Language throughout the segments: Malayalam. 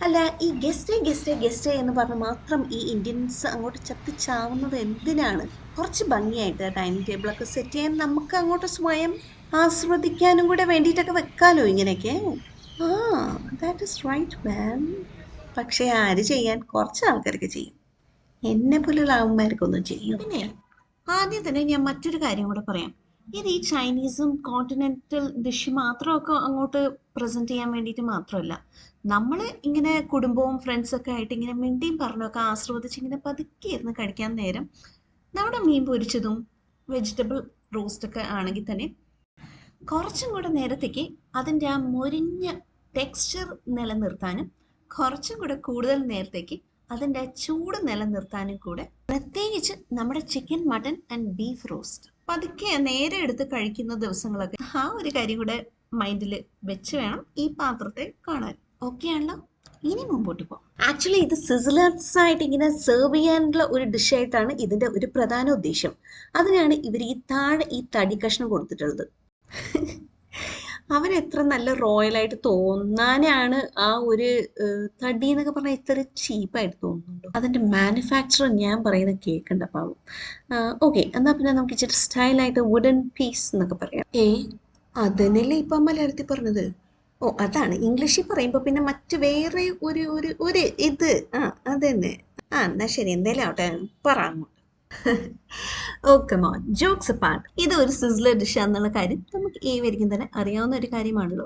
അല്ല, ഈ ഗസ്റ്റ് എന്ന് പറഞ്ഞ് മാത്രം ഈ ഇന്ത്യൻസ് അങ്ങോട്ട് ചത്തിച്ചാവുന്നത് എന്തിനാണ്? കുറച്ച് ഭംഗിയായിട്ട് ഡൈനിങ് ടേബിളൊക്കെ സെറ്റ് ചെയ്യാൻ നമുക്ക് അങ്ങോട്ട് സ്വയം ആസ്വദിക്കാനും കൂടെ വേണ്ടിയിട്ടൊക്കെ വെക്കാലോ ഇങ്ങനെയൊക്കെ. ആ, ദാറ്റ് ഇസ് റൈറ്റ് മാൻ. പക്ഷെ ആര് ചെയ്യാൻ? കുറച്ച് ആൾക്കാരൊക്കെ ചെയ്യും. എന്നെ പോലുള്ള ആവുമാർക്കൊന്നും ചെയ്യും. പിന്നെ ആദ്യം തന്നെ ഞാൻ മറ്റൊരു കാര്യം കൂടെ പറയാം. ഇത് ഈ ചൈനീസും കോണ്ടിനെന്റൽ ഡിഷ് മാത്രമൊക്കെ അങ്ങോട്ട് പ്രസന്റ് ചെയ്യാൻ വേണ്ടിയിട്ട് മാത്രമല്ല. നമ്മൾ ഇങ്ങനെ കുടുംബവും ഫ്രണ്ട്സൊക്കെ ആയിട്ട് ഇങ്ങനെ മിണ്ടിയും പറഞ്ഞൊക്കെ ആസ്വദിച്ച് ഇങ്ങനെ പതുക്കെ ഇരുന്ന് കഴിക്കാൻ നേരം നമ്മുടെ മീൻ പൊരിച്ചതും വെജിറ്റബിൾ റോസ്റ്റൊക്കെ ആണെങ്കിൽ തന്നെ കുറച്ചും കൂടെ നേരത്തേക്ക് അതിൻ്റെ ആ മൊരിഞ്ഞ ടെക്സ്ചർ നിലനിർത്താനും കുറച്ചും കൂടെ കൂടുതൽ നേരത്തേക്ക് അതിൻ്റെ ചൂട് നിലനിർത്താനും കൂടെ പ്രത്യേകിച്ച് നമ്മുടെ chicken, mutton and beef roast പതുക്കെ നേരെ എടുത്ത് കഴിക്കുന്ന ദിവസങ്ങളൊക്കെ ആ ഒരു കാര്യം കൂടെ മൈൻഡിൽ വെച്ച് വേണം ഈ പാത്രത്തെ കാണാൻ. ഓക്കെ ആണല്ലോ? ഇനി മുമ്പോട്ട് പോകാം. ആക്ച്വലി ഇത് സിസിലേഴ്സ് ആയിട്ട് ഇങ്ങനെ സെർവ് ചെയ്യാനുള്ള ഒരു ഡിഷായിട്ടാണ് ഇതിന്റെ ഒരു പ്രധാന ഉദ്ദേശം. അതിനാണ് ഇവർ ഈ താഴെ ഈ തടി കഷ്ണം കൊടുത്തിട്ടുള്ളത്. അവരെത്ര നല്ല റോയലായിട്ട് തോന്നാനാണ് ആ ഒരു തടി എന്നൊക്കെ പറഞ്ഞാൽ ഇത്ര ചീപ്പായിട്ട് തോന്നുന്നുണ്ടോ? അതിന്റെ മാനുഫാക്ചർ ഞാൻ പറയുന്ന കേൾക്കണ്ട പാവം. ഓക്കെ, എന്നാ പിന്നെ നമുക്ക് ഇച്ചിരി സ്റ്റൈലായിട്ട് വുഡൻ പീസ് എന്നൊക്കെ പറയാം. അതന്നെയല്ലേ ഇപ്പം മലയാളത്തിൽ പറഞ്ഞത്? ഓ, അതാണ് ഇംഗ്ലീഷിൽ പറയുമ്പോൾ പിന്നെ മറ്റു വേറെ ഒരു ഒരു ഒരു ഇത് അതന്നെ. എന്നാ ശരി, എന്തേലും ആവട്ടെ, പറ അങ്ങോട്ട്. ഓ കമോൺ, ജോക്സ് അപ്പാർട്ട്. ഇത് ഒരു സിസ്ലർ ഡിഷ് എന്നുള്ള കാര്യം നമുക്ക് ഏവരിക്കും തന്നെ അറിയാവുന്ന ഒരു കാര്യമാണല്ലോ.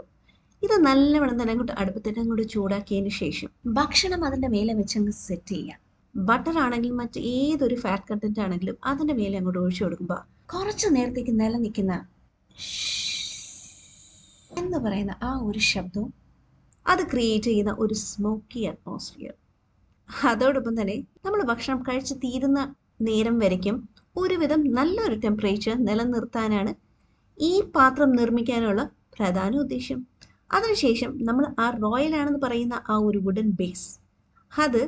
ഇത് നല്ലവണ്ണം തന്നെ അങ്ങോട്ട് അടുപ്പത്തിട്ട് അങ്ങോട്ട് ചൂടാക്കിയതിന് ശേഷം ഭക്ഷണം അതിന്റെ മേലെ വെച്ച് അങ്ങ് സെറ്റ് ചെയ്യാം. ബട്ടർ ആണെങ്കിലും മറ്റ് ഏതൊരു ഫാറ്റ് കണ്ടന്റ് ആണെങ്കിലും അതിന്റെ മേലെ അങ്ങോട്ട് ഒഴിച്ചു കൊടുക്കുമ്പോൾ കുറച്ചു നേരത്തേക്ക് നിലനിൽക്കുന്ന എന്ന് പറയുന്ന ആ ഒരു ശബ്ദവും അത് ക്രിയേറ്റ് ചെയ്യുന്ന ഒരു സ്മോക്കി അറ്റ്മോസ്ഫിയർ. അതോടൊപ്പം തന്നെ നമ്മൾ ഭക്ഷണം കഴിച്ച് തീരുന്ന നേരം വരയ്ക്കും ഒരുവിധം നല്ലൊരു ടെമ്പറേച്ചർ നിലനിർത്താനാണ് ഈ പാത്രം നിർമ്മിക്കാനുള്ള പ്രധാന ഉദ്ദേശം. അതിനുശേഷം നമ്മൾ ആ റോയൽ ആണെന്ന് പറയുന്ന ആ ഒരു വുഡൻ ബേസ്, അത്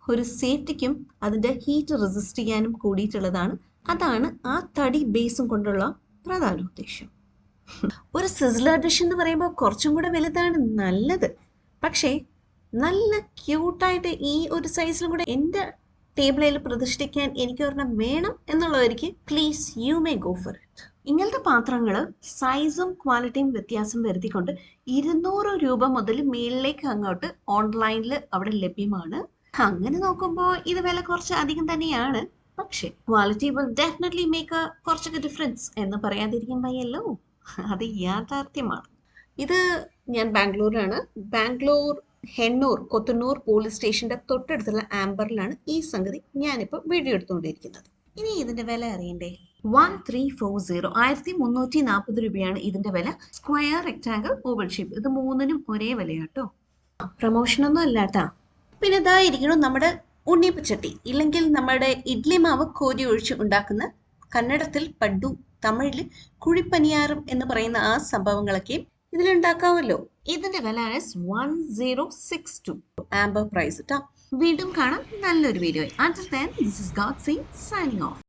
ഒരു സേഫ്റ്റിക്കും അതിൻ്റെ ഹീറ്റ് റെസിസ്റ്റ് ചെയ്യാനും കൂടിയിട്ടുള്ളതാണ്. അതാണ് ആ തടി ബേസും കൊണ്ടുള്ള പ്രധാന ഉദ്ദേശം. ഒരു സിസ്ലർ ഡിഷ് എന്ന് പറയുമ്പോൾ കുറച്ചും കൂടെ വലുതാണ് നല്ലത്. പക്ഷേ നല്ല ക്യൂട്ടായിട്ട് ഈ ഒരു സൈസിലും കൂടെ എൻ്റെ ടേബിളിൽ പ്രതിഷ്ഠിക്കാൻ എനിക്ക് ഒരെണ്ണം വേണം എന്നുള്ളവർക്ക് please you may go for it. ഇങ്ങനത്തെ പാത്രങ്ങൾ സൈസും ക്വാളിറ്റിയും വ്യത്യാസം വരുത്തിക്കൊണ്ട് 200 രൂപ മുതൽ മേളിലേക്ക് അങ്ങോട്ട് ഓൺലൈനിൽ അവിടെ ലഭ്യമാണ്. അങ്ങനെ നോക്കുമ്പോൾ ഇത് വില കുറച്ച് അധികം തന്നെയാണ്. പക്ഷേ ക്വാളിറ്റി വിൽ ഡെഫിനറ്റ്ലി മേക്ക് കുറച്ചൊക്കെ ഡിഫറൻസ് എന്ന് പറയാതിരിക്കാൻ വയ്യല്ലോ. അത് യാഥാർത്ഥ്യമാണ്. ഇത് ഞാൻ ബാംഗ്ലൂരിലാണ്. ബാംഗ്ലൂർ ഹെണ്ണൂർ കൊത്തനൂർ പോലീസ് സ്റ്റേഷന്റെ തൊട്ടടുത്തുള്ള ആംബറിലാണ് ഈ സംഗതി ഞാനിപ്പോൾ വീഡിയോ എടുത്തുകൊണ്ടിരിക്കുന്നത്. ഇനി ഇതിന്റെ വില അറിയണ്ടേ? 1340, 1340 രൂപയാണ് ഇതിന്റെ വില. സ്ക്വയർ, റെക്ടാങ്കിൾ, ഓവൽ ഷേപ്പ്, ഇത് മൂന്നിനും ഒരേ വിലയാട്ടോ. പ്രൊമോഷനൊന്നും അല്ലാട്ടാ. പിന്നെ ഇതായിരിക്കണം നമ്മുടെ ഉണ്ണിയപ്പച്ചട്ടി, ഇല്ലെങ്കിൽ നമ്മുടെ ഇഡ്ലി മാവ് കോരി ഒഴിച്ച് ഉണ്ടാക്കുന്ന, കന്നഡത്തിൽ പഡ്ഡു, തമിഴില് കുഴിപ്പനിയാരം എന്ന് പറയുന്ന ആ സംഭവങ്ങളൊക്കെ ഇതിലുണ്ടാക്കാമല്ലോ. ഇതിന്റെ വില 1062 ആംബർ പ്രൈസ് ട്ടാ. വീണ്ടും കാണാം നല്ലൊരു video. Until then, this is God's signing off.